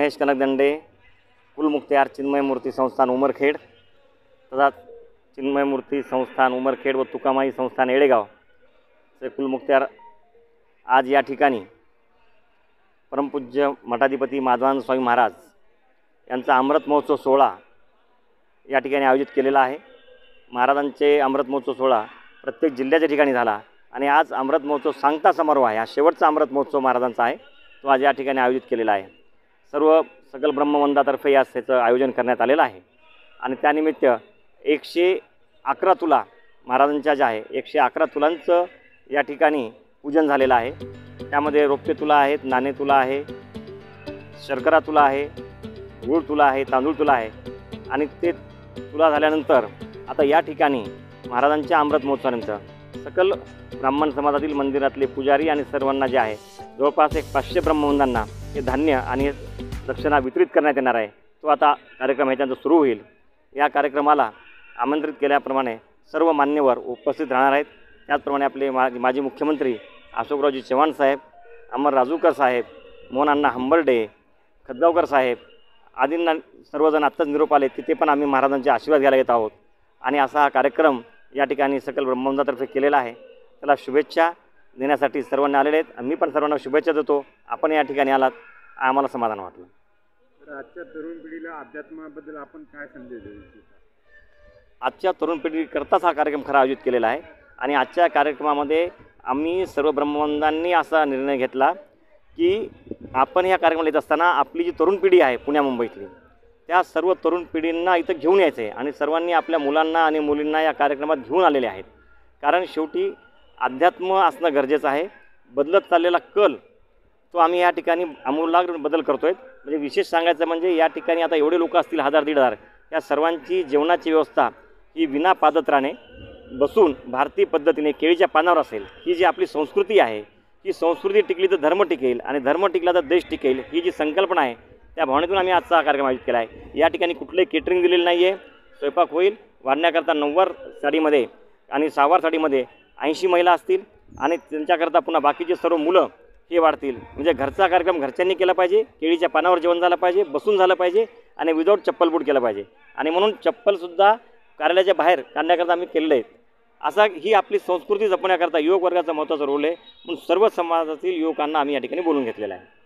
महेश कनकदंडे, कुलमुक्त्यार चिन्मय मूर्ती संस्थान उमरखेड तथा चिन्मय मूर्ती संस्थान उमरखेड व तुकामाई संस्थान येळेगाव चे कुलमुक्त्यार आज या ठिकाणी परमपूज्य मठाधिपती माधवानंद स्वामी महाराज यांचा अमृत महोत्सव सोहळा या ठिकाणी आयोजित केलेला आहे। महाराजांचे अमृत महोत्सव सोहळा प्रत्येक जिल्ह्याच्या ठिकाणी झाला आणि आज अमृत महोत्सव सांगता समारोह आहे। हा शेवटचा अमृत महोत्सव महाराजांचा आहे, तो आज या ठिकाणी आयोजित केलेला आहे। सर्व सकल ब्रह्मवंदातर्फे याचं आयोजन करण्यात आलेलं आहे आणि त्यानिमित्त 111 तुला महाराजांच्या ज्या आहे 111 तुलांचं या ठिकाणी पूजन झालेलं आहे। त्यामध्ये रौप्य तुला आहेत, नाणे तुला आहे, शर्करा तुला आहे, गूळ तुला आहे, तांदूळ तुला आहे आणि ते तुला झाल्यानंतर आता या ठिकाणी महाराजांच्या अमृत महोत्सवानंतर सकल ब्राह्मण समाजातील मंदिरातले पुजारी आणि सर्वांना जे आहे जवळपास 500 ब्रह्मवंदांना हे धान्य आणि दक्षिणा वितरित करण्यात येणार आहे। तो आता कार्यक्रम ह्याच्यानंतर सुरू होईल। या कार्यक्रमाला आमंत्रित केल्याप्रमाणे सर्व मान्यवर उपस्थित राहणार आहेत। त्याचप्रमाणे आपले माजी मुख्यमंत्री अशोकरावजी चव्हाण साहेब, अमर राजूकर साहेब, मोहनअण्णा हंबर्डे, खदगावकर साहेब आदींना सर्वजण आत्ताच निरोप आले, तिथे पण आम्ही महाराजांचे आशीर्वाद घ्यायला येत आहोत आणि असा हा कार्यक्रम या ठिकाणी सकल ब्रह्मवंदातर्फे केलेला आहे। त्याला शुभेच्छा देण्यासाठी सर्वांना आलेले आहेत। आम्ही पण सर्वांना शुभेच्छा देतो। आपण या ठिकाणी आलात, आम्हाला समाधान वाटलं। तर आजच्या तरुण पिढीला अध्यात्माबद्दल आपण काय संदेश देऊ इच्छिता? आजच्या तरुण पिढीकरताच हा कार्यक्रम खरा आयोजित केलेला आहे आणि आजच्या कार्यक्रमामध्ये आम्ही सर्व ब्रह्मवंदांनी असा निर्णय घेतला की आपण या कार्यक्रमाला येत असताना आपली जी तरुण पिढी आहे पुण्या मुंबईतली, त्या सर्व तरुण पिढींना इथं घेऊन यायचं आहे आणि सर्वांनी आपल्या मुलांना आणि मुलींना या कार्यक्रमात घेऊन आलेले आहेत। कारण शेवटी अध्यात्म असणं गरजेचं आहे। बदलत चाललेला कल तो आम्ही या ठिकाणी आमूलाग्र बदल करतो आहे। म्हणजे विशेष सांगायचं म्हणजे या ठिकाणी आता एवढे लोक असतील 1000-1500, या सर्वांची जेवणाची व्यवस्था ही विना पादत्राणे बसून भारतीय पद्धतीने केळीच्या पानावर असेल। ही जी आपली संस्कृती आहे, ही संस्कृती टिकली तर धर्म टिकेल आणि धर्म टिकला तर देश टिकेल, ही जी संकल्पना आहे त्या भावनेतून आम्ही आजचा हा कार्यक्रम आयोजित केला आहे। या ठिकाणी कुठलंही केटरिंग दिलेलं नाही आहे। स्वयंपाक होईल वाढण्याकरता 90 साडीमध्ये आणि 6 साडीमध्ये 80 महिला असतील आणि त्यांच्याकरता पुन्हा बाकीचे सर्व मुलं हे वाढतील। म्हणजे घरचा कार्यक्रम घरच्यांनी केला पाहिजे, केळीच्या पानावर जेवण झालं पाहिजे, बसून झालं पाहिजे आणि विदाऊट चप्पल बूट केलं पाहिजे आणि म्हणून चप्पलसुद्धा कार्यालयाच्या बाहेर काढण्याकरता आम्ही केलेलं आहे। असा ही आपली संस्कृती जपण्याकरता युवक वर्गाचा महत्त्वाचा रोल आहे, म्हणून सर्व समाजातील युवकांना आम्ही या ठिकाणी बोलून घेतलेलं आहे।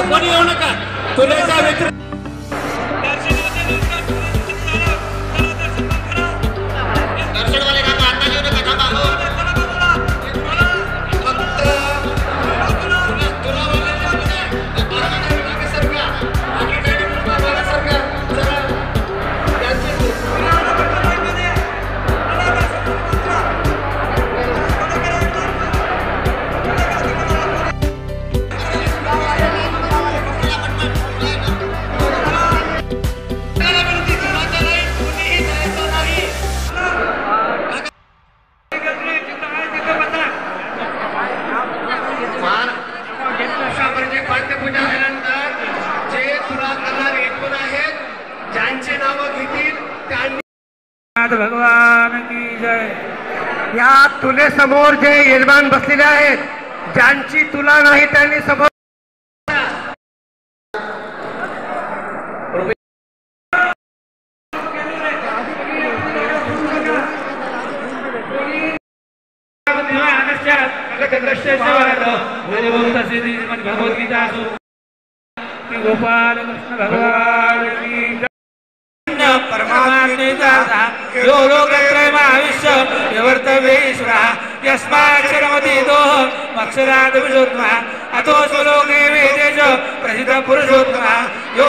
कोणी येऊ नका तुला नावं घेतील त्यांनी भगवान की जय. या तुलेसमोर जे यजमान बसलेले आहेत, ज्यांची तुला नाही त्यांनी समोर गोपाल कृष्ण भगवान की जय. परमात्मेचा यो लोकत्रय महाविश्व यवर्तवेश्वरा यस्माक्षरमती दोह अक्षराद विशोत्तमा अतो स्वलोके वेदेश प्रसिद्ध पुरुषोत्तमा यो